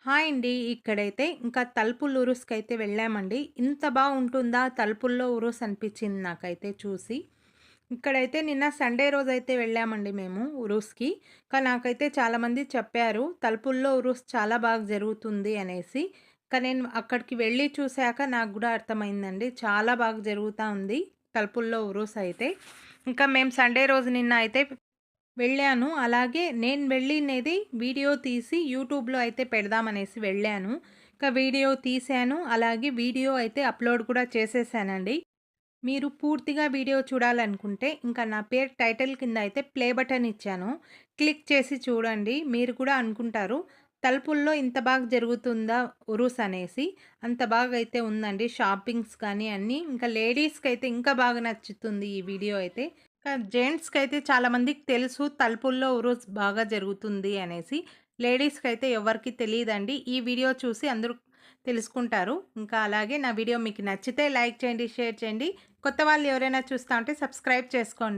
Hi అండి. ఇక్కడైతే ఇంకా తలుపులు ఉరుసుకైతే వెళ్ళామండి. ఇంత బాగుంటుందా తలుపుల్లో ఉరుసు అనిపించింది నాకైతే చూసి. ఇక్కడైతే నిన్న సండే రోజైతే వెళ్ళామండి మేము ఉరుస్‌కి. నాకైతే చాలామంది చెప్పారు తలుపుల్లో ఉరుసు చాలా బాగా జరుగుతుంది అనేసి. నేను అక్కడికి వెళ్ళి చూసాక నాకు గూడా అర్థమైందండి. చాలా బాగా జరుగుతా ఉంది తలుపుల్లో ఉరుసైతే. ఇంకా మేము సండే రోజు నిన్న అయితే వెళ్ళాను. అలాగే నేను వెళ్ళినది వీడియో తీసి యూట్యూబ్‌లో అయితే పెడదామనేసి వెళ్ళాను. వీడియో తీశాను. అలాగే వీడియో అయితే అప్‌లోడ్ కూడా చేసేసానండి. మీరు పూర్తిగా వీడియో చూడాలనుకుంటే ఇంకా నా పేరు టైటిల్ కింద అయితే ప్లే బటన్ ఇచ్చాను. క్లిక్ చేసి చూడండి. మీరు కూడా అనుకుంటారు తలుపుల్లో ఇంత బాగా జరుగుతుందా ఉరుస్ అనేసి. అంత బాగా అయితే ఉందండి. షాపింగ్స్ కానీ అన్నీ. ఇంకా లేడీస్‌కైతే ఇంకా బాగా నచ్చుతుంది ఈ వీడియో అయితే. జెంట్స్‌కైతే చాలా మందికి తెలుసు తలుపుల్లో ఉరుస్ బాగా జరుగుతుంది అనేసి. లేడీస్‌కైతే ఎవరికీ తెలీదండి. ఈ వీడియో చూసి అందరూ తెలుసుకుంటారు. ఇంకా అలాగే నా వీడియో మీకు నచ్చితే లైక్ చేయండి, షేర్ చేయండి. కొత్త వాళ్ళు ఎవరైనా చూస్తా ఉంటే సబ్స్క్రైబ్ చేసుకోండి.